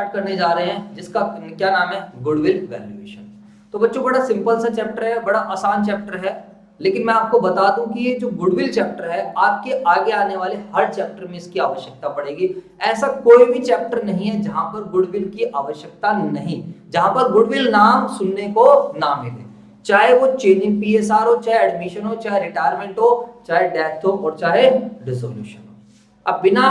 Start करने जा रहे हैं जिसका क्या नाम है, गुडविल वैल्यूएशन। तो बच्चों बड़ा सिंपल सा चैप्टर है, बड़ा आसान चैप्टर है, लेकिन मैं आपको बता दूं कि ये जो गुडविल चैप्टर है आपके आगे आने वाले हर चैप्टर में इसकी आवश्यकता पड़ेगी। ऐसा कोई भी चैप्टर नहीं है जहां पर गुडविल की आवश्यकता नहीं, जहां पर गुडविल नाम सुनने को ना मिले, चाहे वो चेंजिंग पीएसआर हो, चाहे एडमिशन हो, चाहे रिटायरमेंट हो, चाहे डेथ हो और चाहे डिसोल्यूशन हो। अब बिना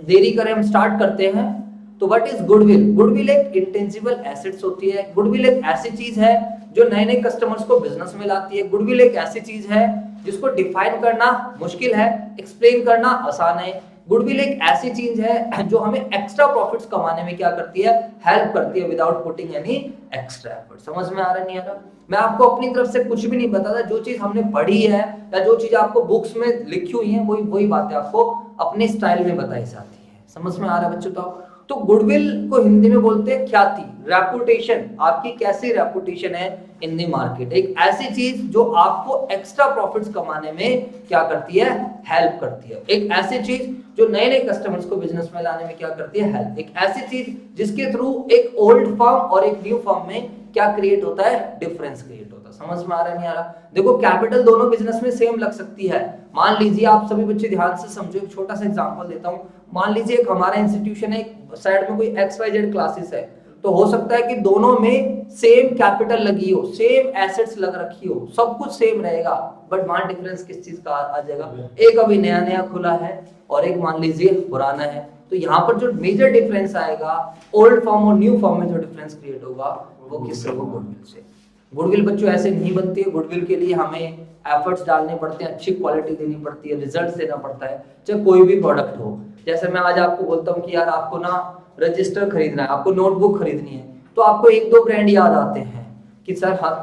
देरी करें हम स्टार्ट करते हैं। तो व्हाट इज गुडविल? गुडविल एक इंटेंजिबल एसेट्स होती है। गुडविल एक ऐसी चीज है जो नए नए कस्टमर्स को बिजनेस में लाती है। गुडविल एक ऐसी चीज है जिसको डिफाइन करना मुश्किल है, एक्सप्लेन करना आसान है। गुडविल एक ऐसी चीज है जो हमें एक्स्ट्रा प्रॉफिट्स कमाने में क्या करती है, हेल्प करती है without putting any extra effort. समझ में आ रहा नहीं आ रहा? मैं आपको अपनी तरफ से कुछ भी नहीं बताता, जो चीज हमने पढ़ी है या जो चीज आपको बुक्स में लिखी हुई है वही बातें आपको अपने स्टाइल में बताई जाती है। समझ में आ रहा है बच्चों? तो गुडविल को हिंदी में बोलते हैं ख्याति, रेपुटेशन। आपकी कैसी रेपुटेशन है इन दी मार्केट? एक ऐसी चीज जो आपको एक्स्ट्रा प्रॉफिट्स कमाने में क्या करती है, हेल्प करती है। एक ऐसी चीज जो नए नए कस्टमर्स को बिजनेस में लाने में क्या करती है, हेल्प। एक ऐसी चीज जिसके थ्रू एक ओल्ड फर्म और एक न्यू फर्म में क्या क्रिएट होता है, डिफरेंस क्रिएट होता है। समझ में आ रहा नहीं आ रहा? देखो कैपिटल दोनों बिजनेस में सेम लग सकती है। मान लीजिए, आप सभी बच्चे ध्यान से समझो, एक छोटा सा एग्जांपल देता हूं। मान लीजिए एक हमारा इंस्टीट्यूशन है, एक साइड में कोई XYZ क्लासेस है, तो हो सकता है कि दोनों में सेम कैपिटल लगी हो, सेम एसेट्स लग रखी हो, सब कुछ सेम रहेगा, बट मान डिफरेंस किस चीज का आ जाएगा? एक अभी नया नया खुला है और एक मान लीजिए पुराना है। तो यहाँ पर जो मेजर डिफरेंस आएगा, ओल्ड फॉर्म और न्यू फॉर्म में जो डिफरेंस क्रिएट होगा वो किससे? वो गुडविल से। गुडविल बच्चों ऐसे नहीं बनती है। गुडविल के लिए हमें एफर्ट्स डालने पड़ते हैं, अच्छी क्वालिटी देनी पड़ती है, रिजल्ट्स देना पड़ता है, चाहे कोई भी प्रोडक्ट हो। जैसे मैं आज आपको बोलता हूँ कि यार आपको ना रजिस्टर खरीदना है, आपको नोटबुक खरीदनी है, तो आपको एक दो ब्रांड याद आते हैं कि सर हाँ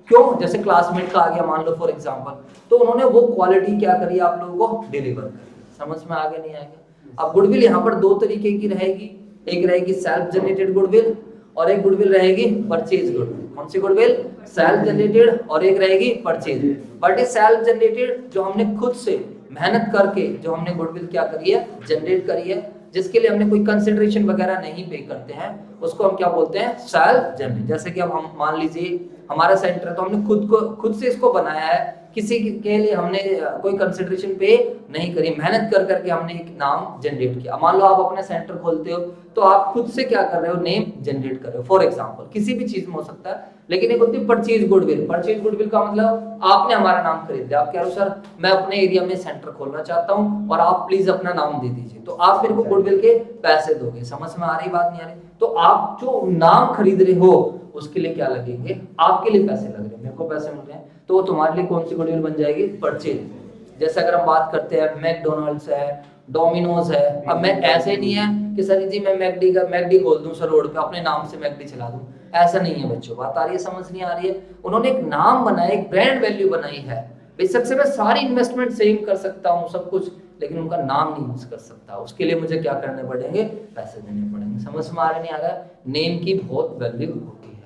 क्यों, जैसे क्लासमेट का आ गया मान लो फॉर एग्जांपल, तो उन्होंने वो क्वालिटी क्या करी, आप लोगों को डिलीवर करी। समझ में आगे नहीं आएगा? अब गुडविल यहाँ पर दो तरीके की रहेगी, एक रहेगी सेल्फ जनरेटेड गुडविल और एक गुडविल रहेगी परचेज गुडविल। कौन सी गुडविल? सेल्फ जनरेटेड, और एक रहेगी परचेज। बट इस सेल्फ जनरेटेड जो हमने खुद से मेहनत करके जो हमने गुडविल क्या करी है, जनरेट करी है, जिसके लिए हमने कोई कंसिडरेशन वगैरह नहीं पे करते हैं, उसको हम क्या बोलते हैं, सेल्फ जनरेट। जैसे कि अब हम मान लीजिए हमारा सेंटर है, तो हमने खुद से इसको बनाया है, किसी के लिए हमने कोई कंसिडरेशन पे नहीं करी, मेहनत कर करके हमने एक नाम जनरेट किया। मान लो आप अपने सेंटर खोलते हो तो आप खुद से क्या कर रहे हो, नेम जनरेट कर रहे हो। फॉर एग्जांपल किसी भी चीज में हो सकता है, लेकिन एक होती है परचेज गुडविल। परचेज गुडविल का मतलब आपने हमारा नाम खरीद लिया, आप कह रहे हो सर मैं अपने एरिया में सेंटर खोलना चाहता हूं और आप प्लीज अपना नाम दे दीजिए, तो आप मेरे को गुडविल के पैसे दोगे। समझ में आ रही बात नहीं आ रही? तो आप जो नाम खरीद रहे हो उसके लिए क्या लगेंगे, आपके लिए पैसे लग रहे हैं, मेरे को पैसे मिल रहे हैं, तो वो तुम्हारे लिए कौन सी गुडविल बन जाएगी, परचेज। जैसे अगर हम बात करते हैं मैकडोनल्ड्स है, डोमिनोज है, अब मैं ऐसे नहीं है कि सर जी मैं मैकडी खोल दूं सर रोड पे, अपने नाम से मैकडी चला दूं, ऐसा नहीं है बच्चों। बात आ रही है, समझ नहीं आ रही है? उन्होंने एक नाम बनाया, एक ब्रांड वैल्यू बनाई है। बेशक से मैं सारी इन्वेस्टमेंट सेम कर सकता हूँ सब कुछ, लेकिन उनका नाम नहीं यूज कर सकता। उसके लिए मुझे क्या करने पड़ेंगे, पैसे देने पड़ेंगे। समझ में आ रहा नहीं आ रहा? नेम की बहुत वैल्यू होती है।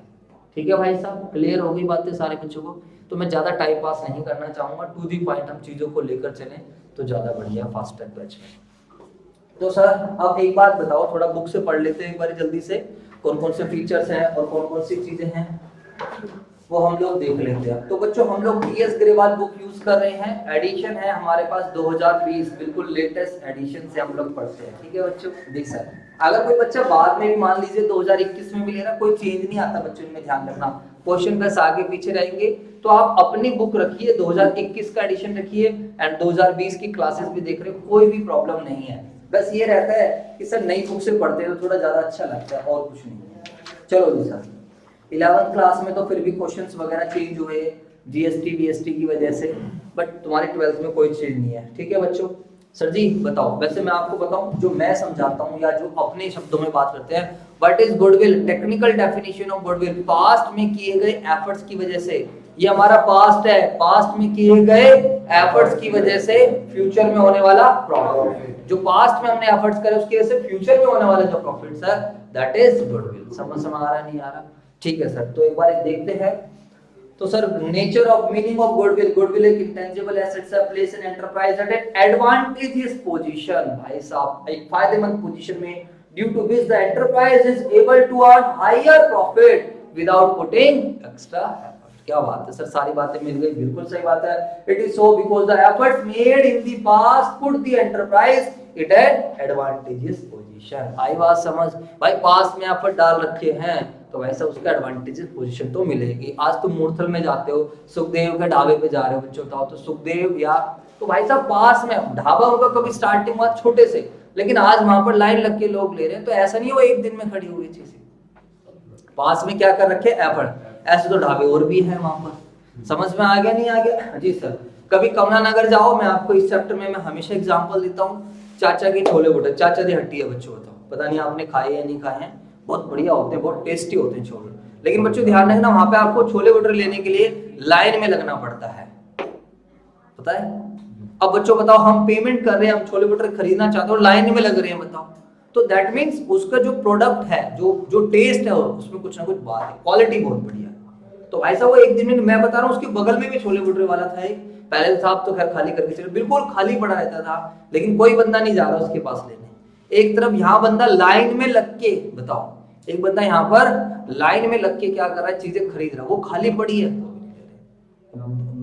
ठीक है भाई साहब, क्लियर हो गई बातें सारे बच्चों को? तो मैं ज्यादा टाइम पास नहीं करना चाहूंगा, टू दी पॉइंट हम चीजों को लेकर चलें तो ज्यादा बढ़िया, फास्ट ट्रैक बैच में। तो सर अब एक बात बताओ, थोड़ा बुक से पढ़ लेते हैं एक बार जल्दी से, कौन कौन से फीचर्स हैं और कौन कौन सी चीजें हैं वो हम लोग देख लेते हैं। तो बच्चों हम लोग PS ग्रेवाल बुक यूज कर रहे हैं, एडिशन है हमारे पास 2020, बिल्कुल लेटेस्ट एडिशन से हम लोग पढ़ते हैं। ठीक है बच्चों, देख सकते हैं। अगर कोई बच्चा बाद में भी मान लीजिए 2021 में भी ले रहा, कोई चेंज नहीं आता बच्चों, इनमें ध्यान रखना, क्वेश्चन बस आगे पीछे रहेंगे, तो आप अपनी बुक रखिए, 2021 का एडिशन रखिए एंड 2020 की क्लासेस भी देख रहे हो, कोई भी प्रॉब्लम नहीं है। बस ये रहता है कि सर नई बुक से पढ़ते हैं तो थोड़ा ज्यादा अच्छा लगता है, और कुछ नहीं है। चलो जी सर, 11th क्लास में तो फिर भी क्वेश्चंस वगैरह चेंज हुए GST BST की वजह से, बट तुम्हारी 12th में कोई चेंज नहीं है। ठीक है बच्चों? सर जी बताओ, वैसे मैं आपको बताऊं जो मैं समझाता हूं या जो अपने शब्दों में बात करते हैं, what is goodwill, technical definition of goodwill, past में किए गए एफर्ट्स की वजह से, ये हमारा पास्ट है, पास्ट में किए गए एफर्ट्स की वजह से फ्यूचर में होने वाला प्रॉफिट, जो पास्ट में हमने एफर्ट्स करे उसकी वजह से फ्यूचर में होने वाला जो प्रॉफिट है दैट इज गुडविल। समझ में आ रहा नहीं आ रहा? ठीक है सर, तो एक बार देखते हैं। तो sir nature of meaning of goodwill, goodwill एक इंटेंजिबल एसेट्स है, place in enterprise at an advantageous position. भाई साहब एक फायदेमंद पोजीशन में due to which the enterprise is able to earn higher profit without putting extra effort. क्या बात है सर, सारी बातें मिल गई, बिल्कुल सही बात है। It is so because the efforts made in the past put the enterprise it at advantages position. आई बात समझ भाई, पास्ट में एफर्ट डाल रखे हैं तो वैसा उसका एडवांटेजेस पोजीशन तो मिलेगी। आज तुम मूर्थल में जाते हो, सुखदेव के ढाबे पे जा रहे हो, बच्चों बताओ तो सुखदेव या तो भाई साहब पास में ढाबा होगा, कभी स्टार्टिंग हुआ छोटे से, लेकिन आज वहां पर लाइन लग के लोग ले रहे हैं। तो ऐसा नहीं वो एक दिन में खड़ी हुई चीज, पास में क्या कर रखे एफर्ट। ऐसे तो ढाबे और भी है वहां पर। समझ में आ गया नहीं आ गया जी सर। कभी कमला नगर जाओ, मैं आपको इस चैप्टर में मैं हमेशा एग्जांपल देता हूँ, चाचा के छोले भटूरे, चाचा दी हट्टी है बच्चों, बताओ पता नहीं आपने खाए या नहीं खाए हैं, बहुत बढ़िया होते हैं, बहुत टेस्टी होते हैं छोले। लेकिन बच्चों ध्यान रखना, वहां पे आपको छोले भटूरे लेने के लिए लाइन में लगना पड़ता है, पता है। अब बच्चों बताओ, हम पेमेंट कर रहे हैं, हम छोले भटूरे खरीदना चाहते हैं और लाइन में लग रहे हैं, बताओ तो दैट मीन्स उसका जो प्रोडक्ट है, जो टेस्ट है, उसमें कुछ ना कुछ बात है, क्वालिटी बहुत बढ़िया है। तो ऐसा वो एक दिन में, मैं बता रहा हूँ, उसके बगल में भी छोले भटूरे वाला था एक, पहले साहब तो खैर खाली करके चले, बिल्कुल खाली पड़ा रहता था, लेकिन कोई बंदा नहीं जा रहा उसके पास लेने। एक तरफ यहाँ बंदा लाइन में लग के, बताओ एक बंदा यहाँ पर लाइन में लग के क्या कर रहा है, चीजें खरीद रहा है, वो खाली पड़ी है।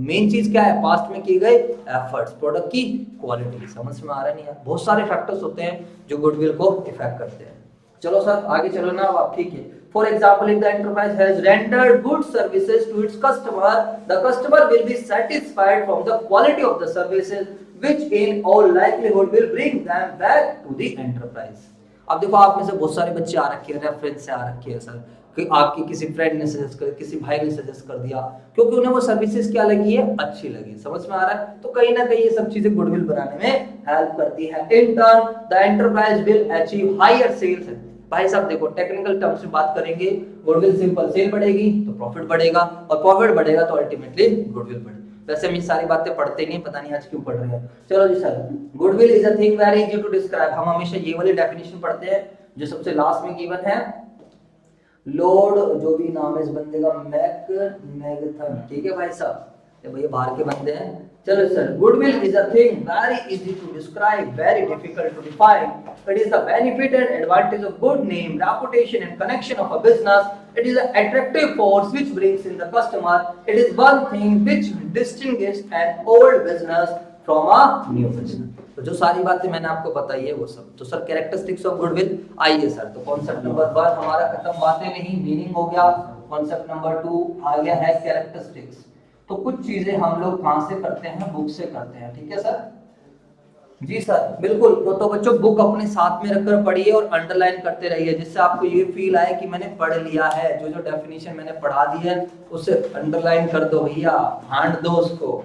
मेन चीज क्या है, पास्ट में किए गए एफर्ट्स, प्रोडक्ट की क्वालिटी। समझ में आ रहा नहीं यार, बहुत सारे फैक्टर्स होते हैं जो गुडविल को इफेक्ट करते हैं। चलो सर आगे चलो ना आप, ठीक है। For example, if the enterprise has rendered good services to its customer, the customer will be satisfied from the quality of the services, which in all likelihood will bring them back to the enterprise. अब देखो, आप में से बहुत सारे बच्चे आ रखे हैं, रेफरेंस से आ रखे हैं सर, कि आपकी किसी फ्रेंड ने सजेस्ट कर, किसी भाई ने सजेस्ट कर दिया, क्योंकि उन्हें वो सर्विसेज क्या लगी है, अच्छी लगी। समझ में आ रहा है। तो कहीं ना कहीं ये सब चीजें गुडविल बनाने में हेल्प करती है। In turn the enterprise will achieve higher sales. भाई साहब देखो, टेक्निकल टर्म्स में बात करेंगे, गुडविल सिंपल, सेल बढ़ेगी तो प्रॉफिट बढ़ेगा, और प्रॉफिट बढ़ेगा तो अल्टीमेटली गुडविल बढ़ेगा। वैसे हम ये सारी बातें पढ़ते नहीं, पता नहीं आज क्यों पढ़ रहे हैं। चलो जी sir, goodwill is a thing very easy to describe. हम हमेशा ये वाली डेफिनेशन पढ़ते हैं जो सबसे लास्ट में गिवन है, लॉर्ड जो भी नाम है इस बंदे का, मैकमेगथन, ठीक है भाई साहब, ये भैया बाहर के बंदे हैं। चलो sir, goodwill is a thing very easy to describe, very difficult to define. It is the benefit and advantage of good name, reputation and connection of a business. It is an attractive force which brings in the customer. It is one thing which distinguishes an old business from a new business. तो जो सारी बातें मैंने आपको बताई है वो सब। तो सर कैरेक्टरिस्टिक्स ऑफ गुडविल, आइए सर, तो कॉन्सेप्ट नंबर 1 हमारा खत्म, बातें नहीं, मीनिंग हो गया। कॉन्सेप्ट नंबर 2 आ गया है कैरेक्टरिस्टिक्स। तो कुछ चीजें हम लोग कहां से करते हैं, बुक से करते हैं, ठीक है सर जी सर, बिल्कुल। तो बच्चों बुक अपने साथ में रखकर पढ़िए और अंडरलाइन करते रहिए, जिससे आपको ये फील आए कि मैंने पढ़ लिया है, जो जो डेफिनेशन मैंने पढ़ा दी है उसे अंडरलाइन कर दो भैया, भांड दो उसको,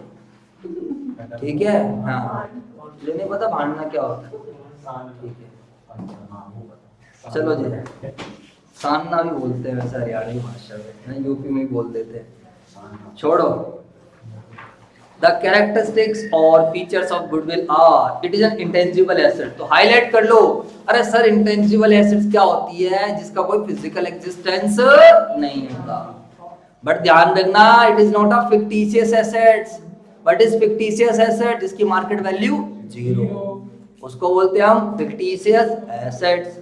ठीक है। हाँ, नहीं पता भांडना क्या होता है, ठीक है। चलो जी, सानना भी बोलते हैं वैसे हरियाणवी भाषा में, यूपी में बोल देते हैं, छोड़ो। The characteristics or features of goodwill are, it is an intangible asset। तो हाईलाइट कर लो। अरे सर, इंटेंजिबल एसेट्स क्या होती है, जिसका कोई फिजिकल एग्जिस्टेंस नहीं होता। बट ध्यान रखना, it is not a fictitious assets, but is fictitious asset जिसकी मार्केट वैल्यू 0, उसको बोलते हैं हम फिक्टिशियस एसेट्स।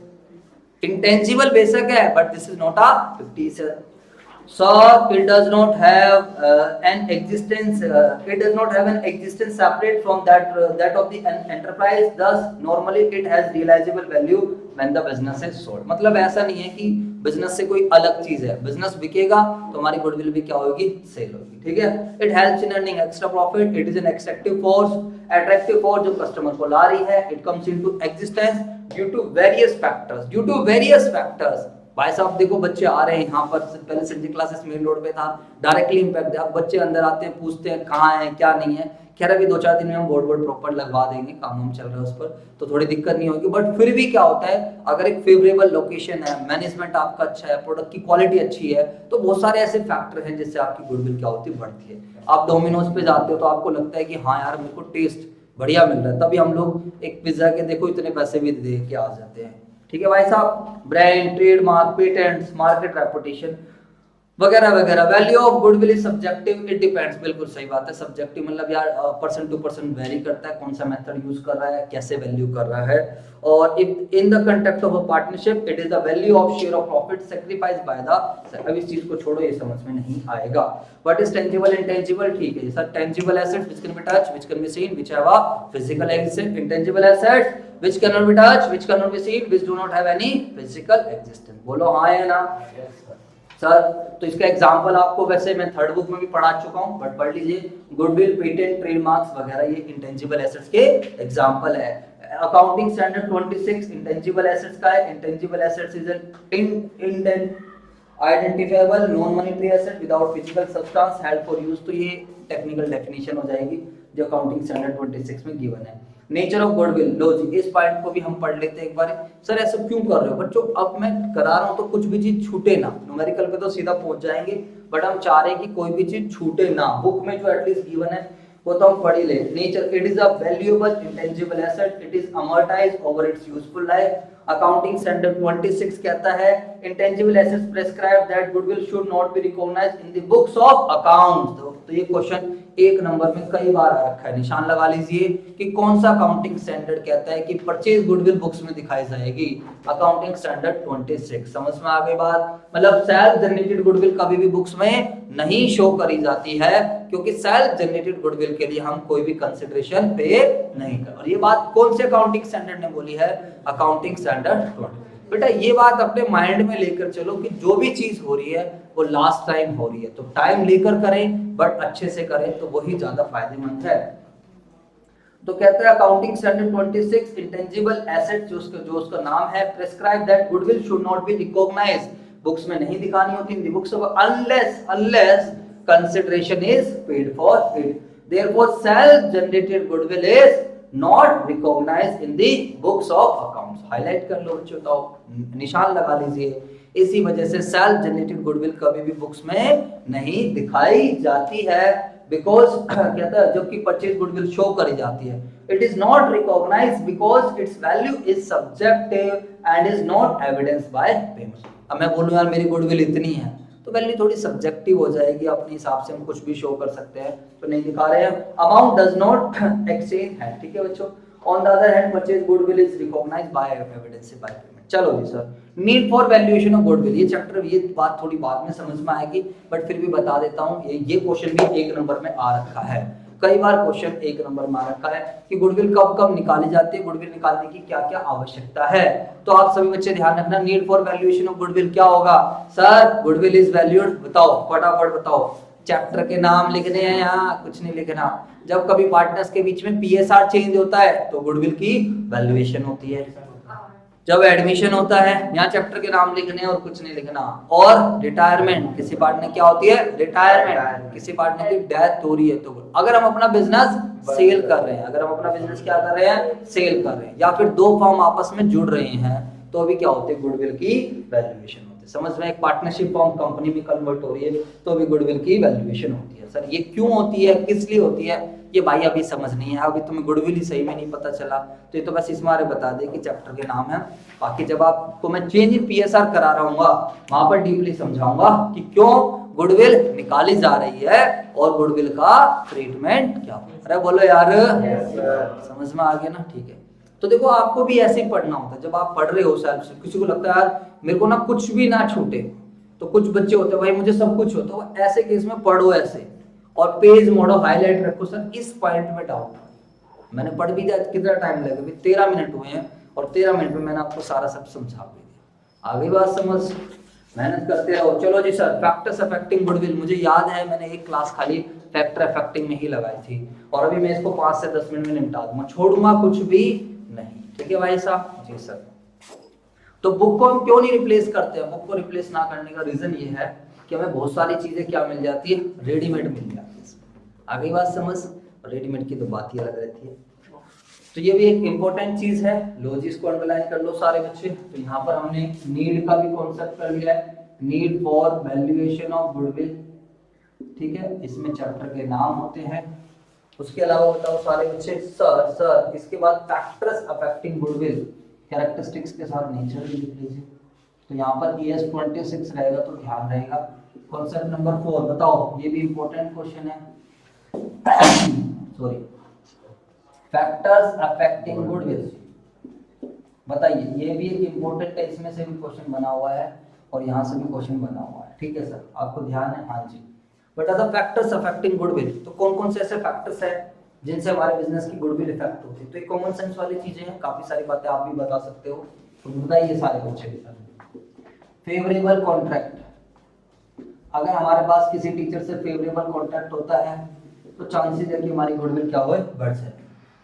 इंटेंजिबल बेशक है, but this is not a fictitious. So it does not have an existence. It does not have an existence separate from that of the enterprise. Thus, normally it has realizable value when the business is sold. मतलब ऐसा नहीं है कि business से कोई अलग चीज है, बिजनेस बिकेगा तो हमारी गुडविल भी क्या होगी, सेल होगी, ठीक है। It helps in earning extra profit. It is an extractive force जो कस्टमर को ला रही है। It comes into existence due to various factors. भाई साहब देखो, बच्चे आ रहे हैं यहाँ पर, पहले संजय क्लासेस मेन रोड पे था, डायरेक्टली इम्पैक्ट है। अब बच्चे अंदर आते हैं, पूछते हैं कहाँ है क्या नहीं है। खैर अभी 2-4 दिन में हम बोर्ड प्रॉपर लगवा देंगे, काम चल रहा है उस पर, तो थोड़ी दिक्कत नहीं होगी। बट फिर भी क्या होता है, अगर एक फेवरेबल लोकेशन है, मैनेजमेंट आपका अच्छा है, प्रोडक्ट की क्वालिटी अच्छी है, तो बहुत सारे ऐसे फैक्टर हैं जिससे आपकी गुडविल क्या होती है, बढ़ती है। आप डोमिनोज पे जाते हो तो आपको लगता है कि हाँ यार मेरे को टेस्ट बढ़िया मिल रहा है, तभी हम लोग एक पिज्जा के देखो इतने पैसे भी दे के आ जाते हैं, ठीक है भाई साहब। Brand, trademark, patents, market reputation, वगैरह वगैरह। Value of goodwill is subjective, it depends, बिल्कुल सही बात है। सब्जेक्टिव मतलब यार पर्सन टू पर्सन वेरी करता है, कौन सा मेथड यूज कर रहा है, कैसे वैल्यू कर रहा है। और if in the context of a partnership it is the value of share of profit sacrifice by the. अब इस चीज को छोड़ो, ये समझ में नहीं आएगा। व्हाट इज टेंजिबल इंटेंजिबल, ठीक है sir. Tangible assets which can be touch, which can be seen, which have a physical existence. Intangible assets which can not be touch, which can not be seen, which do not have any physical existence. बोलो हां या ना sir. तो इसका example आपको वैसे मैं third book में भी पढ़ा चुका हूं, बट पढ़ लीजिए। गुडविल, पेटेंट, ट्रेडमार्क्स वगैरह ये इंटेंजिबल एसेट्स के एग्जांपल है। अकाउंटिंग स्टैंडर्ड 26 इंटेंजिबल एसेट्स का है। Intangible assets is an identifiable non monetary asset without physical substance held for use. तो ये टेक्निकल डेफिनेशन हो जाएगी जो अकाउंटिंग स्टैंडर्ड 26 में गिवन है। नेचर ऑफ गुडविल, लो जी इस पॉइंट को भी हम पढ़ लेते हैं एक बार। सर ऐसा क्यों कर रहे हो बच्चों, अब मैं करा रहा हूं तो कुछ भी चीज छूटे ना। न्यूमेरिकल पे तो सीधा पहुंच जाएंगे, बट हम चाह रहे हैं कि कोई भी चीज छूटे ना। बुक में जो एटलीस्ट गिवन है वो तो हम पढ़ ही ले। Nature, it is a valuable intangible asset, it is amortised over its useful life. Accounting standard 26 कहता है intangible assets prescribe that goodwill should not be recognised in the books of accounts. तो ये क्वेश्चन एक number में कई बार आ रखा है, निशान लगा लीजिए कि कौन सा अकाउंटिंग स्टैंडर्ड कहता है कि परचेज गुडविल बुक्स में दिखाई जाएगी। Accounting standard 26। समझ में आ गई बात। मतलब सेल्फ जनरेटेड गुडविल कभी भी बुक्स में नहीं शो करी जाती है, क्योंकि सेल्फ जनरेटेड गुडविल के लिए हम कोई भी कंसिडरेशन पे नहीं कर। और ये बात कौन से अकाउंटिंग स्टैंडर्ड ने बोली है, अकाउंटिंग स्टैंडर्ड 20। बेटा ये बात अपने माइंड में लेकर चलो कि जो भी चीज हो रही है वो लास्ट टाइम हो रही है, तो टाइम लेकर करें बट अच्छे से करें तो वही ज्यादा फायदेमंद है। तो कहते हैं अकाउंटिंग स्टैंडर्ड 26 इंटेंजिबल एसेट जो उसका नाम है prescribe that goodwill should not be recognised, books में नहीं दिखानी होती in the books of unless consideration is paid for it. Therefore self generated goodwill is not recognised in the books of accounts. Highlight कर लो बच्चों, तो निशान लगा लीजिए। इसी वजह से सेल्फ जनरेटेड गुडविल कभी भी बुक्स में नहीं दिखाई जाती है, बिकॉज कहता है जबकि परचेज गुडविल शो करी जाती है। It is not recognised because its value is subjective and is not evidenced by payment. अब मैं बोलूं यार मेरी गुडविल इतनी है तो वैल्यू थोड़ी सब्जेक्टिव हो जाएगी, अपने हिसाब से हम कुछ भी शो कर सकते हैं, तो नहीं दिखा रहे हैं। अमाउंट डज नॉट एक्सचेंज है, ठीक है बच्चों। On the other hand purchase goodwill is recognised by evidence by payment. चलो जी sir, need for valuation of goodwill, ये चैप्टर ये बात थोड़ी बाद में समझ में आएगी, बट फिर भी बता देता हूँ। ये क्वेश्चन भी एक नंबर में आ रखा है, कई बार क्वेश्चन एक नंबर में आ रखा है कि गुडविल कब कब निकाली जाती है, गुडविल निकालने की क्या क्या आवश्यकता है। तो आप सभी बच्चे ध्यान रखना, need for valuation of goodwill क्या होगा। सर गुडविल इज वैल्यूड, बताओ फटाफट बताओ। चैप्टर के नाम लिखने हैं, यहाँ कुछ नहीं लिखना। जब कभी पार्टनर्स के बीच में पीएसआर चेंज होता है तो गुडविल की वैल्यूएशन होती है। जब एडमिशन होता है यहाँ चैप्टर के नाम लिखने और कुछ नहीं लिखना। और रिटायरमेंट, किसी पार्टनर क्या होती है, रिटायरमेंट, किसी पार्टनर की डेथ हो रही है। तो अगर हम अपना बिजनेस सेल कर रहे हैं, अगर हम अपना बिजनेस क्या कर रहे हैं, सेल कर रहे हैं, या फिर दो फर्म आपस में जुड़ रहे हैं, तो अभी क्या होते हैं, गुडविल की वैल्यूएशन होती है। समझ में, एक पार्टनरशिप फर्म कंपनी में कन्वर्ट हो रही है तो अभी गुडविल की वैल्यूएशन होती है। सर ये क्यों होती है, किस लिए होती है, ये भाई अभी समझ नहीं है, अभी तुम्हें गुडविल ही सही में नहीं पता चला, तो ये तो बस इस मारे बता दे कि चैप्टर के नाम है। बाकी जब आपको मैं चेंज इन पीएसआर करा रहा हूँ वहां पर डीपली समझाऊंगा कि क्यों गुडविल निकाली जा रही है और गुडविल का ट्रीटमेंट क्या होगा। अरे बोलो यार, समझ में आ गया ना, ठीक है। तो देखो आपको भी ऐसे ही पढ़ना होता है, जब आप पढ़ रहे हो सेल्फ से, किसी को लगता है यार मेरे को ना कुछ भी ना छूटे, तो कुछ बच्चे होते हैं भाई मुझे सब कुछ होता है, तो ऐसे केस में पढ़ो ऐसे और पेज मोड़ो, हाईलाइट रखो। सर इस पॉइंट में डाउट, मैंने पढ़ भी दिया, कितना टाइम लगेगा, अभी 13 मिनट हुए हैं और 13 मिनट में मैंने आपको सारा सब समझा भी दिया। आगे बात समझ, मेहनत करते रहो। चलो जी सर, फैक्टर्स अफेक्टिंग गुडविल, मुझे याद है मैंने एक क्लास खाली फैक्टर अफेक्टिंग में ही लगाई थी, और अभी मैं इसको 5 से 10 मिनट में निपटा दूंगा, छोड़ूंगा कुछ भी नहीं, ठीक है भाई साहब। जी सर, तो बुक को हम क्यों नहीं रिप्लेस करते हैं, बुक को रिप्लेस ना करने का रीजन ये है कि हमें बहुत सारी चीजें क्या मिल जाती है, रेडीमेड मिल जाती है। आगे बात समझ, रेडीमेड की तो बात ही अलग रहती है। तो ये भी एक इंपॉर्टेंट चीज है, लॉजिक्स को अंडरलाइन कर लो सारे बच्चे। तो यहाँ पर हमने नीड का भी कॉन्सेप्ट कर लिया है, need for valuation of goodwill, ठीक है, इसमें चैप्टर के नाम होते हैं। उसके अलावा बताओ सारे बच्चे, सर इसके बाद फैक्टर्स अफेक्टिंग गुडविल, कैरेक्टरिस्टिक्स के साथ नेचर भी लिख लीजिए। तो यहाँ पर ES 26 रहेगा तो ध्यान रहेगा कॉन्सेप्ट नंबर 4 बताओ, ये भी इंपॉर्टेंट क्वेश्चन है। Sorry, factors affecting goodwill. बताइए, ये भी एक इंपॉर्टेंट है, इसमें से भी क्वेश्चन बना हुआ है और यहाँ से भी क्वेश्चन बना हुआ है। ठीक है सर, आपको ध्यान है? हाँ जी। But other factors affecting goodwill, तो कौन कौन से ऐसे फैक्टर्स हैं जिनसे हमारे बिजनेस की गुडविल इफेक्ट होती है? तो ये कॉमन सेंस वाली चीजें हैं, काफी सारी बातें आप भी बता सकते हो, तो बताइए सारे क्वेश्चन। फेवरेबल कॉन्ट्रैक्ट, अगर हमारे पास किसी टीचर से फेवरेबल कॉन्ट्रैक्ट होता है तो चांसेस है कि हमारी गुडविल क्या हो, बढ़ जाए।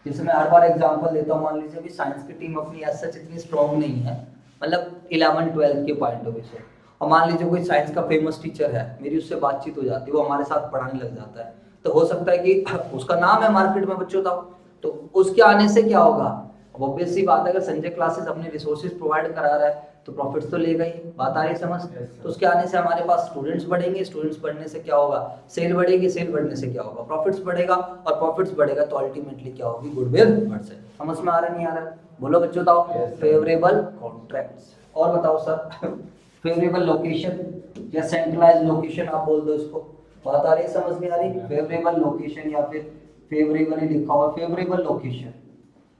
जैसे मैं हर बार एग्जांपल देता हूँ, मान लीजिए अभी साइंस की टीम अपनी एज सच इतनी स्ट्रॉन्ग नहीं है, मतलब 11-12 के पॉइंट ऑफ व्यू से, और मान लीजिए कोई साइंस का फेमस टीचर है, मेरी उससे बातचीत हो जाती है, वो हमारे साथ पढ़ाने लग जाता है, तो हो सकता है कि उसका नाम है मार्केट में बच्चों का, तो उसके आने से क्या होगा? अब ऑब्वियस सी बात है, अगर संजय क्लासेस अपने रिसोर्सेज प्रोवाइड करा रहा है तो प्रॉफिट्स तो लेगा ही, बात आ रही समझ? तो उसके आने से हमारे पास स्टूडेंट्स बढ़ेंगे, स्टूडेंट्स बढ़ने से क्या होगा? सेल बढ़ेगी, सेल बढ़ने से क्या होगा? प्रॉफिट्स बढ़ेगा, और प्रॉफिट्स बढ़ेगा तो अल्टीमेटली क्या होगी? गुडविल बढ़ जाएगी। समझ में आ रहा है नहीं आ रहा? बोलो बच्चों, बताओ। फेवरेबल कॉन्ट्रैक्ट्स, और बताओ सर। फेवरेबल लोकेशन या सेंट्रलाइज लोकेशन आप बोल दो इसको, बात आ रही है समझ में आ रही? फेवरेबल लोकेशन या फिर फेवरेबल लिखा हुआ फेवरेबल लोकेशन।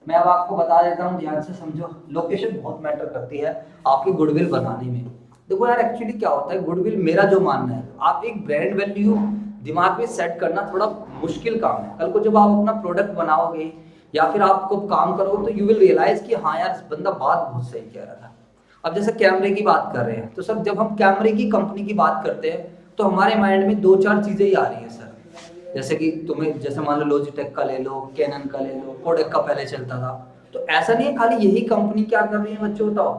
मैं अब आपको बता देता हूँ, ध्यान से समझो, लोकेशन बहुत मैटर करती है आपकी गुडविल बनाने में। देखो यार, एक्चुअली क्या होता है गुडविल, मेरा जो मानना है, आप एक ब्रांड वैल्यू दिमाग में सेट करना थोड़ा मुश्किल काम है। कल को जब आप अपना प्रोडक्ट बनाओगे या फिर आप कब काम करोगे तो यू विल रियलाइज कि हाँ यार, बंदा बात बहुत सही कह रहा था। अब जैसे कैमरे की बात कर रहे हैं, तो सर जब हम कैमरे की कंपनी की बात करते हैं तो हमारे माइंड में 2-4 चीजें ही आ रही है सर। जैसे कि तुम्हें, जैसे मान लो लॉजिटेक का ले लो, कैनन का ले लो, कोडेक का पहले चलता था, तो ऐसा नहीं है खाली यही कंपनी क्या कर रही है बच्चों, बताओ।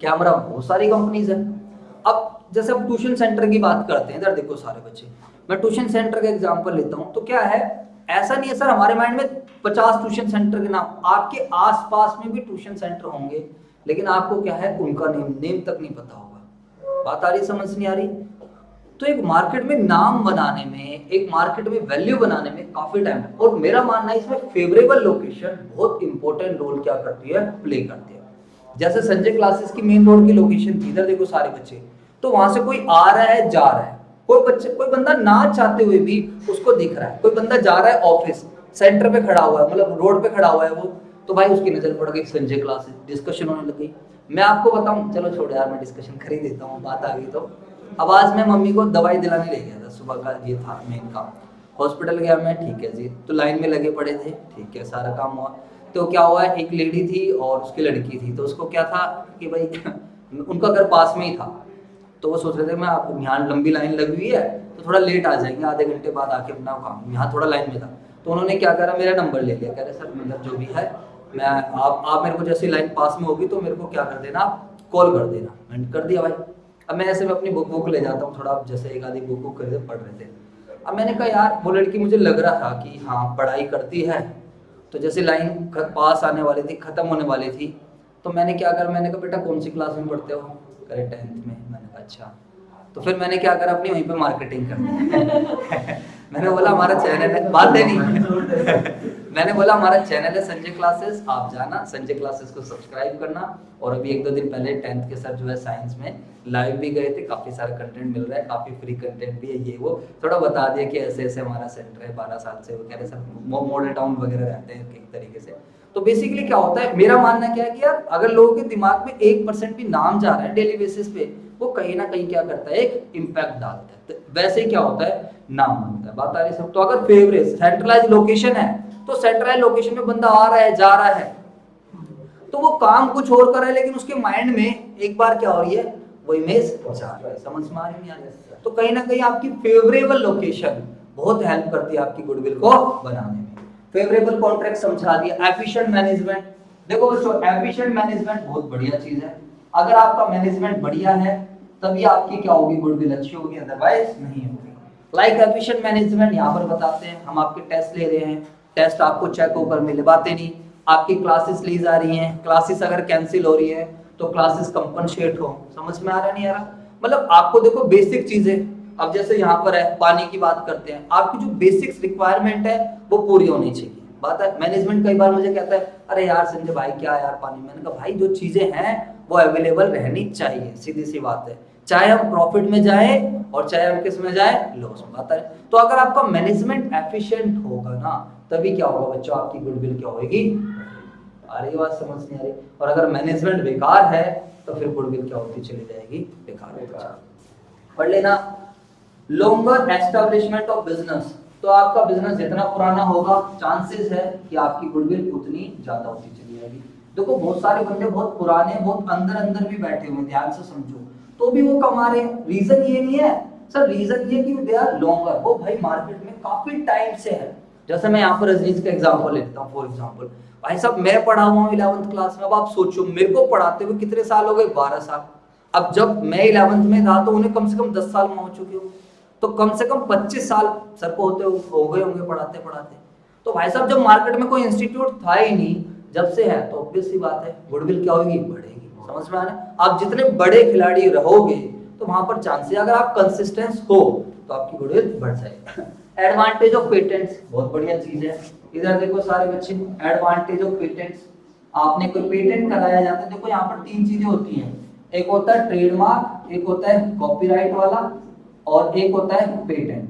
कैमरा बहुत सारी कंपनीज है। अब जैसे अब ट्यूशन सेंटर की बात करते हैं, इधर देखो सारे बच्चे, मैं ट्यूशन सेंटर का एग्जांपल लेता हूं, तो क्या है, ऐसा नहीं है सर हमारे माइंड में 50 ट्यूशन सेंटर के नाम, आपके आसपास में भी ट्यूशन सेंटर होंगे, लेकिन आपको क्या है, उनका नेम तक नहीं पता होगा। बात आ रही, समझ नहीं आ रही? तो एक मार्केट में नाम बनाने में, एक मार्केट में वैल्यू बनाने में काफी टाइम है, और मेरा मानना है इसमें फेवरेबल लोकेशन बहुत इंपॉर्टेंट रोल क्या करती है, प्ले करती है। जैसे संजय क्लासेस की मेन रोड की लोकेशन थी, इधर देखो सारे बच्चे, तो वहां से कोई आ रहा है, जा रहा है, कोई बंदा ना चाहते हुए भी उसको दिख रहा है, कोई बंदा जा रहा है ऑफिस, सेंटर पे खड़ा हुआ है, मतलब रोड पे खड़ा हुआ है वो, तो भाई उसकी नजर पड़ गई संजय क्लासेस, डिस्कशन होने लग गई। मैं आपको बताऊं, चलो छोड़ यार, मैं डिस्कशन कर ही देता हूँ, बात आ गई तो। अब आज मैं मम्मी को दवाई दिलाने ले गया था, सुबह का ये था मेन काम। हॉस्पिटल गया मैं, ठीक है जी, तो लाइन में लगे पड़े थे, ठीक है, सारा काम हुआ। तो क्या हुआ, एक लेडी थी और उसकी लड़की थी, तो उसको क्या था कि भाई उनका घर पास में ही था, तो वो सोच रहे थे मैं आप, यहाँ लंबी लाइन लगी हुई है तो थोड़ा लेट आ जाएंगे, आधे घंटे बाद आके अपना काम, यहाँ थोड़ा लाइन में था। तो उन्होंने क्या करा, मेरा नंबर ले लिया, कह रहे सर मतलब जो भी है, मैं आप मेरे को जैसे लाइन पास में होगी तो मेरे को क्या कर देना, कॉल कर देना। मैंने कर दिया भाई। अब मैं ऐसे में अपनी बुक ले जाता हूँ थोड़ा, जैसे एक आधी बुक कर पढ़ रहे थे। अब मैंने कहा यार, वो लड़की मुझे लग रहा था कि हाँ पढ़ाई करती है, तो जैसे लाइन पास आने वाली थी, खत्म होने वाली थी, तो मैंने क्या करा, मैंने कहा बेटा कौन सी क्लास में पढ़ते हो? करे 10th में। मैंने कहा अच्छा। तो फिर मैंने क्या करा, अपनी वहीं पे मार्केटिंग कर दी। मैंने बोला हमारा चैनल है, बात है नहीं। मैंने बोला हमारा चैनल है संजय क्लासेस, आप जाना संजय क्लासेस को सब्सक्राइब करना। और अभी 1-2 दिन पहले 10th के सर जो है साइंस में लाइव भी गए थे, काफी सारा कंटेंट मिल रहा है, काफी फ्री कंटेंट भी है, ये वो थोड़ा बता दिया कि ऐसे ऐसे हमारा सेंटर है, 12 साल से वो कह रहे सर मॉडल टाउन वगैरह रहते हैं एक तरीके से। तो बेसिकली क्या होता है, मेरा मानना क्या है कि यार अगर लोगों के दिमाग में 1% भी नाम जा रहा है डेली बेसिस पे, वो कहीं ना कहीं क्या करता है, एक इम्पैक्ट डालता है। तो वैसे ही क्या होता है, नाम बनता है। बात आ रही सब? तो अगर फेवरेट सेंट्रलाइज लोकेशन है, तो सेंट्रलाइज लोकेशन में बंदा आ रहा है, जा रहा है, तो वो काम कुछ और कर रहा है, लेकिन उसके माइंड में एक बार क्या हो रही है, वो इमेज जा रहा है। समझ में आ रही है? तो कहीं ना कहीं आपकी फेवरेबल लोकेशन बहुत हेल्प करती है आपकी गुडविल को बनाने में। फेवरेबल कॉन्ट्रैक्ट समझा दिया। एफिशिएंट मैनेजमेंट, देखो बच्चों एफिशिएंट मैनेजमेंट बहुत बढ़िया चीज है। अगर आपका मैनेजमेंट बढ़िया है तभी आपकी क्या होगी, गुडविल अच्छी होगी, अदरवाइज नहीं होगी। लाइक एफिशिएंट मैनेजमेंट यहाँ पर बताते हैं, हम आपके टेस्ट ले रहे हैं, टेस्ट आपको चेक होकर मिले, बातें नहीं, आपकी क्लासेस ली जा रही हैं, क्लासेस अगर कैंसिल हो रही है तो क्लासेस कंपनसेट हो। समझ में आ रहा नहीं आ रहा? मतलब आपको देखो बेसिक चीजें, अब जैसे यहाँ पर है पानी की बात करते हैं, आपकी जो बेसिक्स रिक्वायरमेंट है वो पूरी होनी चाहिए। बात है, मैनेजमेंट कई बार मुझे कहता है अरे यार संजय भाई क्या यार पानी, मैंने कहा भाई जो चीजें हैं वो अवेलेबल रहनी चाहिए, सीधी सी बात है। चाहे हम प्रॉफिट में जाए और चाहे हम किस में जाए, लॉस में आता है। तो अगर आपका मैनेजमेंट एफिशिएंट होगा ना, तभी क्या होगा बच्चों, आपकी गुडविल क्या होगी, आ रही बात समझ नहीं आ रही। और अगर मैनेजमेंट बेकार है तो फिर गुडविल क्या होती चली जाएगी, बेकार। पढ़ लेना, लॉन्गर एस्टेब्लिशमेंट ऑफ बिजनेस। तो आपका बिजनेस जितना पुराना होगा, चांसेस है कि आपकी गुडविल उतनी ज्यादा होती चली जाएगी। देखो बहुत सारे बंदे बहुत पुराने, बहुत अंदर अंदर भी बैठे हुए, ध्यान से समझो, तो भी वो कमा रहे हैं। रीजन ये नहीं है सर, रीजन ये कि दे आर लॉन्गर, वो भाई मार्केट में काफी टाइम से है। जैसे मैं यहाँ पर रजनीश का एग्जांपल लेता हूँ, फॉर एग्जांपल भाई साहब मैं पढ़ा हुआ हूँ 11th क्लास में। अब आप सोचो मेरे को पढ़ाते हुए कितने साल हो गए, 12 साल। अब जब मैं 11th में था तो उन्हें कम से कम 10 साल में हो चुके हो, तो कम से कम 25 साल सर को होते हो गए होंगे पढ़ाते पढ़ाते। तो भाई साहब जब मार्केट में कोई इंस्टीट्यूट था ही नहीं, जब से है तो ऑब्वियस सी बात है गुडविल क्या होगी, बढ़ेगी। समझ में आ रहा है? आप जितने बड़े खिलाड़ी रहोगे तो वहां पर चांसेस, अगर आप कंसिस्टेंस हो तो आपकी गुडविल बढ़ जाएगी। एडवांटेज ऑफ पेटेंट्स, बहुत बढ़िया चीज है। इधर देखो सारे बच्चे, एडवांटेज ऑफ पेटेंट्स। आपने कोई पेटेंट कराया जाता है, देखो यहाँ पर 3 चीजें होती हैं, एक होता है ट्रेडमार्क, एक होता है कॉपीराइट वाला, और एक होता है पेटेंट।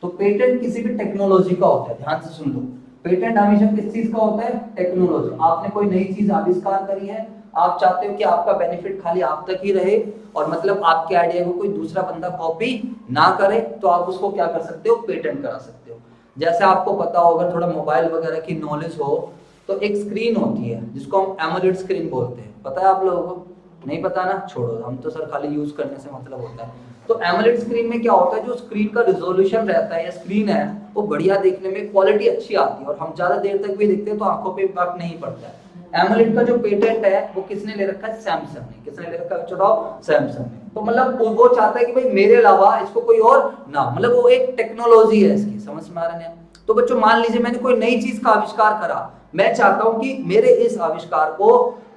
तो पेटेंट किसी भी टेक्नोलॉजी का होता है, ध्यान से सुन लो। पेटेंट हमेशा किस चीज का होता है, टेक्नोलॉजी। आपने कोई नई चीज आविष्कार करी है, आप चाहते हो कि आपका बेनिफिट खाली आप तक ही रहे, और मतलब आपके आइडिया को कोई दूसरा बंदा कॉपी ना करे, तो आप उसको क्या कर सकते हो, पेटेंट करा सकते हो। जैसे आपको पता हो, अगर थोड़ा मोबाइल वगैरह की नॉलेज हो, तो एक स्क्रीन होती है जिसको हम एमोलेड स्क्रीन बोलते हैं, पता है आप लोगों को? नहीं पता ना, छोड़ो, हम तो सर खाली यूज करने से मतलब होता है। तो एमोलेड स्क्रीन में क्या होता है, जो स्क्रीन का रिजोल्यूशन रहता है या स्क्रीन है, वो बढ़िया देखने में, क्वालिटी अच्छी आती है, और हम ज्यादा देर तक भी देखते हैं तो आंखों पे इम्पैक्ट नहीं पड़ता है। एमोलेड का जो पेटेंट है वो किसने ले रखा है, सैमसंग ने। किसने ले रखा है चुनाव, सैमसंग ने। तो मतलब वो चाहता है कि भाई मेरे अलावा इसको कोई और ना, मतलब वो एक टेक्नोलॉजी है इसकी, समझ में आ रहा है? तो बच्चों मान लीजिए मैंने कोई नई चीज का आविष्कार करा, मैं चाहता हूं कि मेरे इस आविष्कार को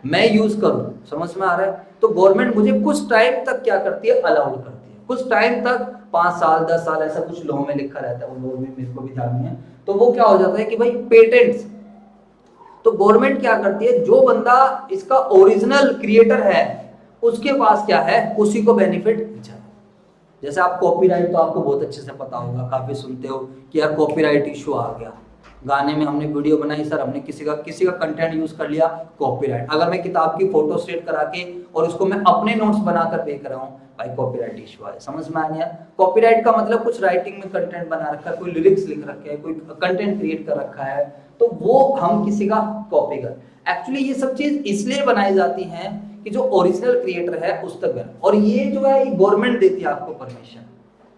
मैं यूज करूं, समझ में आ रहा है? तो गवर्नमेंट मुझे कुछ टाइम तक क्या करती है, अलाउड करती है, कुछ टाइम तक, 5 साल 10 साल, ऐसा कुछ लॉ में लिखा रहता है, वो लॉ में मेरे को भी ध्यान नहीं है। तो वो क्या हो जाता है कि भाई पेटेंट्स, तो गवर्नमेंट क्या करती है, जो बंदा इसका ओरिजिनल क्रिएटर है उसके पास क्या है, उसी को बेनिफिट जाए। जैसे आप कॉपीराइट, तो आपको बहुत अच्छे से पता होगा, काफी सुनते हो कि यार कॉपीराइट इशू आ गया, गाने में हमने वीडियो बनाई सर, हमने किसी का कंटेंट यूज कर लिया, कॉपीराइट। अगर मैं किताब की फोटो स्टेट करा के और उसको मैं अपने नोट्स बनाकर बेच रहा हूँ, भाई कॉपीराइट इशू है। समझ में आ गया? कॉपीराइट का मतलब कुछ राइटिंग में कंटेंट बना रखा है, कोई लिरिक्स लिख रखे हैं, कोई कंटेंट क्रिएट कर रखा है, तो वो हम किसी का कॉपी कर। एक्चुअली ये सब चीज इसलिए बनाई जाती हैं कि जो ओरिजिनल क्रिएटर है उस तक बने, और ये जो है गवर्नमेंट देती है आपको परमिशन।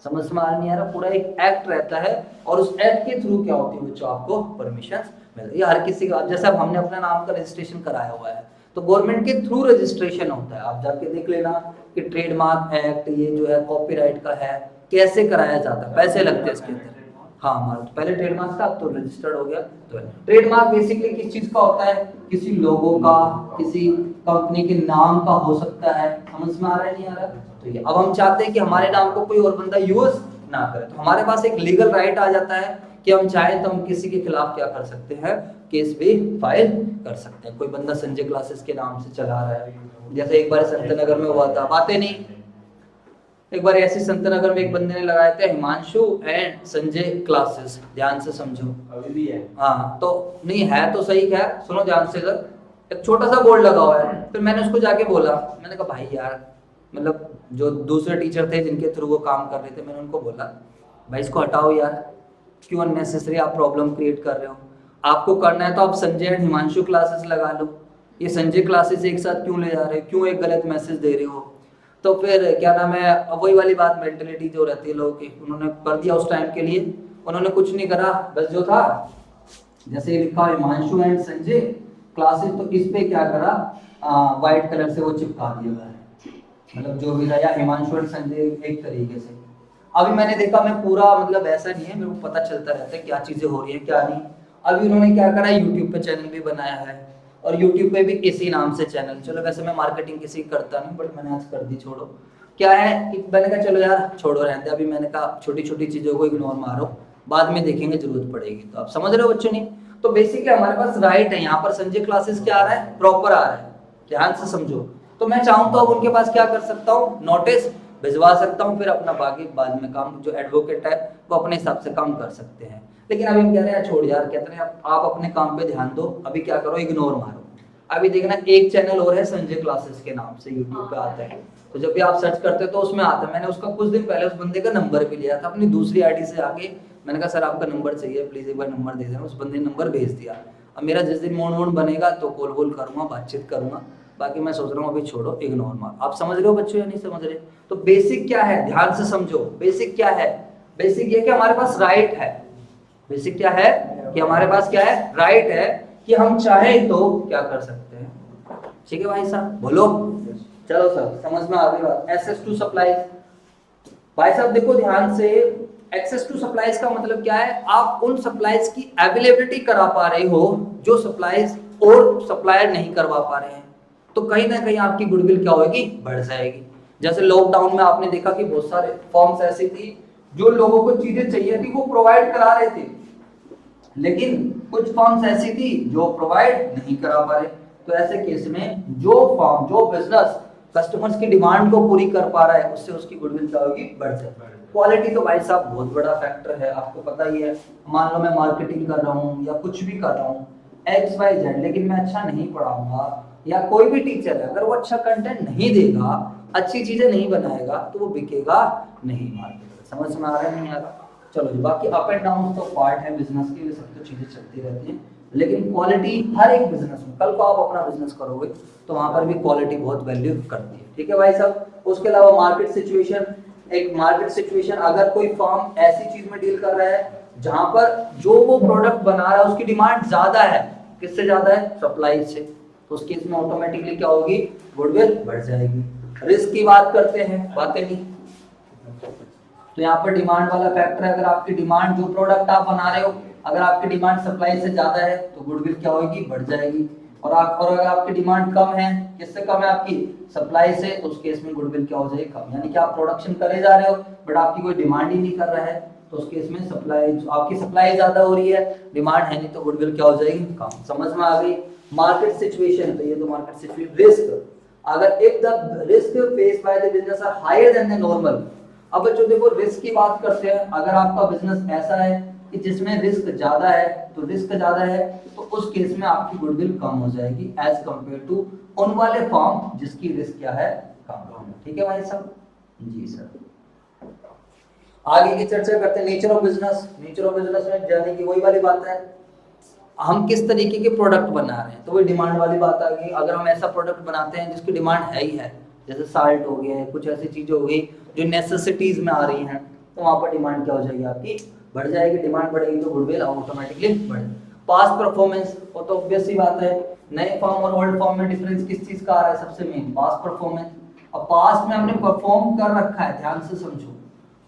समझ में आ नहीं आ रहा? पूरा एक एक्ट रहता है, और उस एक्ट के थ्रू क्या होती है बच्चों, आपको परमिशन मिलती है। हर किसी का, जैसे अब हमने अपना नाम का रजिस्ट्रेशन कराया हुआ है, तो गवर्नमेंट के थ्रू रजिस्ट्रेशन होता है। आप जाके देख लेना कि ट्रेडमार्क एक्ट, ये जो है कॉपीराइट का है, कैसे कराया जाता है, पैसे लगते हैं इसके अंदर। हाँ, हमारा तो पहले ट्रेडमार्क था, अब तो रजिस्टर्ड हो गया। तो ट्रेडमार्क बेसिकली किस चीज का होता है, किसी लोगो का, किसी कंपनी के नाम का हो सकता है। समझ में आ रहा है, नहीं आ रहा? तो ये अब हम चाहते हैं कि हमारे नाम को कोई और बंदा यूज ना करे, तो हमारे पास एक लीगल राइट आ जाता है कि हम चाहें तो हम किसी के खिलाफ क्या कर सकते हैं, केस भी फाइल कर सकते हैं। कोई बंदा संजय क्लासेस के नाम से चला रहा है, जैसे एक बार संतनगर में हुआ था, बातें नहीं, एक बार ऐसे संतनगर में एक बंदे ने लगाया था हिमांशु एंड संजय क्लासेस, ध्यान से समझो। अभी भी है? हाँ, तो नहीं है तो सही, खैर सुनो ध्यान से, इधर एक छोटा सा बोर्ड लगा हुआ है। फिर मैंने उसको जाके बोला, मैंने कहा भाई यार, मतलब जो दूसरे टीचर थे जिनके थ्रू वो काम कर रहे थे, मैंने उनको बोला भाई इसको हटाओ यार, क्यों अननेसेसरी आप प्रॉब्लम क्रिएट कर रहे हो? आपको करना है तो आप संजय एंड हिमांशु क्लासेस लगा लो, ये संजय क्लासेस एक साथ क्यों ले जा रहे हो, क्यों एक गलत मैसेज दे रहे हो? तो फिर क्या नाम है, अब वही वाली बात, मेंटेलिटी जो रहती है लोगों की, उन्होंने कर दिया उस टाइम के लिए, उन्होंने कुछ नहीं करा, बस जो था जैसे लिखा हिमांशु एंड संजय क्लासेस, तो इस पे क्या करा, व्हाइट कलर से वो चिपका दिया गया, मतलब जो भी था, या हिमांशु एंड संजय एक तरीके से। अभी मैंने देखा, मैं पूरा मतलब ऐसा नहीं है, मेरे को पता चलता रहता है क्या चीजें हो रही है क्या नहीं। अभी उन्होंने क्या करा, यूट्यूब पे चैनल भी बनाया है, और यूट्यूब पे भी इसी नाम से चैनल, चलो वैसे मैं मार्केटिंग किसी करता नहीं, बट मैंने आज कर दी, छोड़ो। क्या है कि मैंने कहा चलो यार छोड़ो रहते, अभी मैंने कहा छोटी छोटी चीजों को इग्नोर मारो, बाद में देखेंगे जरूरत पड़ेगी। तो आप समझ रहे हो बच्चों? नहीं तो बेसिकली हमारे पास राइट है, यहाँ पर संजय क्लासेस क्या आ रहा है, प्रॉपर आ रहा है, ध्यान से समझो। तो मैं चाहूँ तो अब उनके पास क्या कर सकता हूँ, नोटिस भिजवा सकता हूँ, फिर अपना बाकी बाद में काम जो एडवोकेट है वो अपने हिसाब से काम कर सकते हैं। लेकिन अभी हम कह रहे हैं छोड़ यार, कहते हैं आप अपने काम पे ध्यान दो, अभी क्या करो इग्नोर मारो। अभी देखना एक चैनल और है संजय क्लासेस के नाम से, यूट्यूब पे आता है, तो जब भी आप सर्च करते हो तो उसमें आता है। मैंने उसका कुछ दिन पहले उस बंदे का नंबर भी लिया था अपनी दूसरी आईडी से आके, मैंने कहा सर आपका नंबर चाहिए, प्लीज एक बार नंबर दे देना। उस बंदे ने नंबर भेज दिया। अब मेरा जिस दिन मूड बनेगा तो कॉल वॉल करूंगा, बातचीत करूंगा, बाकी मैं सोच रहा हूँ अभी छोड़ो, इग्नोर मार। आप समझ रहे हो बच्चों या नहीं समझ रहे? तो बेसिक क्या है, ध्यान से समझो। बेसिक क्या है? बेसिक ये कि हमारे पास राइट है। बेसिक क्या है कि हमारे पास क्या है, राइट है, कि हम चाहे तो क्या कर सकते हैं। ठीक है भाई साहब, बोलो। चलो सर, समझ में आ गई बात। एक्सेस टू सप्लाईज, भाई साहब देखो ध्यान से, एक्सेस टू सप्लाईज का मतलब क्या है, आप उन सप्लाईज की अवेलेबिलिटी करा पा रहे हो जो सप्लाईज और सप्लायर नहीं करवा पा रहे हैं, तो कहीं ना कहीं आपकी गुडविल क्या होगी, बढ़ जाएगी। जैसे लॉकडाउन में आपने देखा कि बहुत सारे फॉर्म्स ऐसी थी जो लोगों को चीजें चाहिए थी वो प्रोवाइड करा रहे थे, लेकिन कुछ फॉर्म्स ऐसी थी जो प्रोवाइड नहीं करा पा रहे। तो ऐसे केस में जो फॉर्म, जो बिजनेस कस्टमर्स की डिमांड को पूरी कर पा रहा है, उससे उसकी गुडविल क्या होगी, बढ़ जाएगी। क्वालिटी तो भाई साहब बहुत बड़ा फैक्टर है, आपको पता ही है। मान लो मैं मार्केटिंग कर रहा हूँ या कुछ भी कर रहा हूँ XYZ, लेकिन मैं अच्छा नहीं पढ़ाऊंगा, या कोई भी टीचर है अगर वो अच्छा कंटेंट नहीं देगा, अच्छी चीजें नहीं बनाएगा, तो वो बिकेगा नहीं मार्केट में। समझ में आ रहा है नहीं आ रहा? चलो जी, बाकी अप एंड डाउन तो पार्ट है बिजनेस की, सब तो चीजें चलती रहती हैं, लेकिन क्वालिटी हर एक बिजनेस में, कल को आप अपना बिजनेस करोगे तो वहां पर भी क्वालिटी बहुत वैल्यू करती है। ठीक है भाई साहब। उसके अलावा मार्केट सिचुएशन, एक मार्केट सिचुएशन, अगर कोई फर्म ऐसी चीज में डील कर रहा है जहां पर जो वो प्रोडक्ट बना रहा है उसकी डिमांड ज्यादा है, किससे ज्यादा है, सप्लाई से, तो उस केस में ऑटोमेटिकली क्या होगी, गुडविल बढ़ जाएगी। रिस्क की बात करते हैं, बातें नहीं, तो यहाँ पर डिमांड वाला फैक्टर है। अगर आपकी डिमांड, जो प्रोडक्ट आप बना रहे हो, अगर आपकी डिमांड सप्लाई से ज्यादा है तो गुडविल क्या होगी, बढ़ जाएगी। और अगर आपकी डिमांड कम है, किससे कम है, आपकी सप्लाई से, तो उस केस में गुडविल क्या हो जाएगी, कम। यानी कि आप प्रोडक्शन करे जा रहे हो बट आपकी कोई डिमांड ही नहीं कर रहा है, तो उस केस में सप्लाई, आपकी सप्लाई ज्यादा हो रही है, डिमांड है नहीं, तो गुडविल क्या हो जाएगी, कम। समझ में आ गई। मार्केट सिचुएशन, तो ये तो मार्केट सिचुएशन। रिस्क, अगर if the risk face by the business are higher than the normal. अब बच्चों देखो, रिस्क की बात करते हैं, अगर आपका बिजनेस ऐसा है कि जिसमें रिस्क ज्यादा है, तो रिस्क ज्यादा है तो उस केस में आपकी गुडविल कम हो जाएगी एज कंपेयर टू उन वाले फॉर्म जिसकी रिस्क क्या है, कम। ठीक है भाई साहब जी सर। आगे की चर्चा करते हैं, nature of business. Nature of business में जाने की वही वाली बात है, हम किस तरीके के प्रोडक्ट बना रहे हैं, तो वही डिमांड वाली बात आ गई। अगर हम ऐसा प्रोडक्ट बनाते हैं जिसकी डिमांड है ही है, जैसे साल्ट हो गया, कुछ ऐसी चीजें हो गई जो नेसेसिटीज में आ रही हैं, तो वहां पर डिमांड क्या हो जाएगी, आपकी बढ़ जाएगी। डिमांड बढ़ेगी तो गुडविल ऑटोमेटिकली बढ़ेगी। पास्ट परफॉर्मेंस, वो तो ऑब्वियस ही बात है, नए फॉर्म और ओल्ड फॉर्म में डिफरेंस किस चीज का आ रहा है, सबसे मेन पास्ट परफॉर्मेंस। अब पास्ट में हमने परफॉर्म कर रखा है, ध्यान से समझो,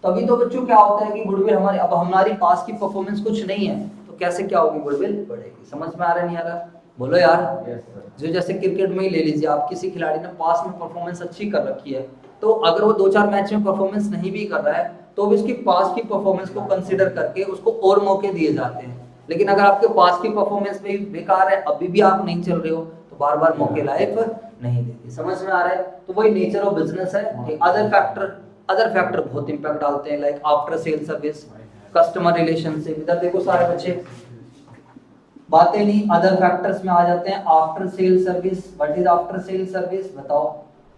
तभी तो बच्चों क्या होता है कि गुडविल हमारी, अब हमारी पास्ट की परफॉर्मेंस कुछ नहीं है तो कैसे क्या होगी, गुडविल बढ़ेगी। समझ में आ रहा है नहीं आ रहा? बोलो यार। जो जैसे क्रिकेट में ही ले लीजिए, आप किसी खिलाड़ी ने पास में परफॉर्मेंस अच्छी कर रखी है, तो अगर वो 2-4 मैच में परफॉर्मेंस नहीं भी कर रहा है तो भी उसकी पास की परफॉर्मेंस को कंसीडर करके उसको और मौके दिए जाते हैं। लेकिन अगर आपके पास की परफॉर्मेंस भी बेकार है, अभी भी आप नहीं चल रहे हो, तो बार बार मौके लाइफ नहीं देती। समझ में आ रहा है? तो वही नेचर ऑफ बिजनेस है। अदर फैक्टर बहुत इंपैक्ट डालते हैं, like after sale service, customer relationship. इधर देखो सारे बच्चे, बातें नहीं, अदर फैक्टर्स में आ जाते हैं। After sale service, what is after sale service, बताओ।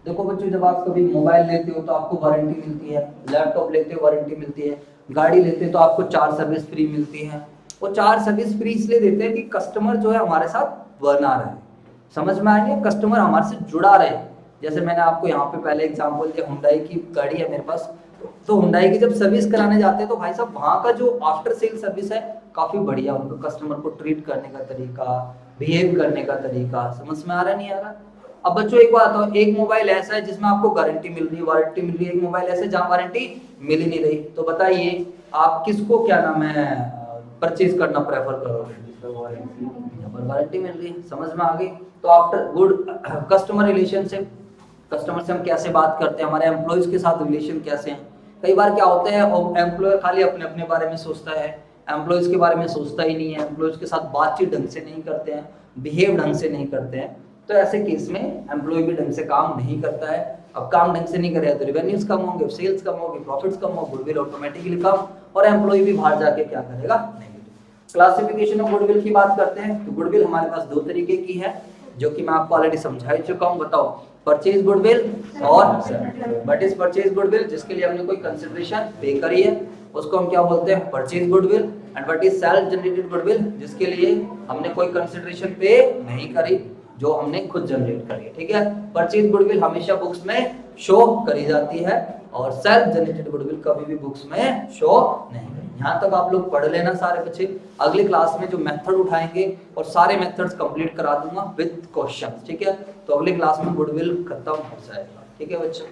देखो बच्चों, जब आप कभी मोबाइल लेते हो तो आपको वारंटी मिलती है, लैपटॉप लेते हो वारंटी मिलती है, गाड़ी लेते हो तो आपको 4 सर्विस फ्री मिलती है। वो 4 सर्विस फ्री इसलिए देते हैं कि कस्टमर जो है हमारे साथ बना रहे। समझ में आ गया? कस्टमर हमारे से जुड़ा रहे। जैसे मैंने आपको यहाँ पे पहले एग्जांपल दिया, हुंडई की गाड़ी है मेरे पास, तो हुंडई की जब सर्विस कराने जाते हैं तो भाई साहब वहाँ का जो आफ्टर सेल सर्विस है काफी बढ़िया, उनका कस्टमर को ट्रीट करने का तरीका, बिहेव करने का तरीका। समझ में आ रहा है नहीं आ रहा? अब बच्चों एक बात हो, एक मोबाइल ऐसा है जिसमें आपको गारंटी मिल रही है, वारंटी मिल रही है, एक मोबाइल ऐसा है जहाँ वारंटी मिल ही नहीं रही, तो बताइए आप किसको क्या नाम है परचेज करना प्रेफर करोगे? वारंटी मिल रही है। समझ में आ गई? तो after good customer relationship, customer से हम कैसे बात करते हैं, हमारे एम्प्लॉयज के साथ रिलेशन कैसे हैं। कई बार क्या होता है, एम्प्लॉयर खाली अपने अपने बारे में सोचता है, एम्प्लॉयज के बारे में सोचता ही नहीं है, एम्प्लॉयज के साथ बातचीत ढंग से नहीं करते हैं, बिहेव ढंग से नहीं करते हैं, तो तो ऐसे केस में एम्प्लॉय भी ढंग से काम नहीं करता है। अब काम ढंग से नहीं करेगा तो रिवेन्यूज कम होंगे, सेल्स कम होगी, प्रॉफिट्स कम होगी, गुडविल ऑटोमेटिकली कम, और एम्प्लॉय भी बाहर जाके क्या करेगा, नेगेटिव। क्लासिफिकेशन ऑफ गुडविल की बात करते हैं तो गुडविल हमारे पास दो तरीके की है, जो कि मैं आपको ऑलरेडी समझा ही चुका हूँ। बताओ, परचेज गुडविल और बट इज परचेज गुडविल, जिसके लिए हमने कोई कंसिडरेशन पे करी है उसको हम क्या बोलते हैं, purchase goodwill. And what is self generated goodwill, जिसके लिए हमने कोई कंसिडरेशन पे नहीं करी, जो हमने खुद जनरेट करी है। ठीक है, परचेज गुडविल हमेशा बुक्स में शो करी जाती है और सेल्फ जनरेटेड गुडविल कभी भी बुक्स में शो नहीं करी। यहाँ तक आप लोग पढ़ लेना सारे बच्चे। अगली क्लास में जो मेथड उठाएंगे और सारे मेथड्स कंप्लीट करा दूंगा विद क्वेश्चंस। ठीक है, तो अगली क्लास में गुडविल खत्म हो जाएगा। ठीक है बच्चों।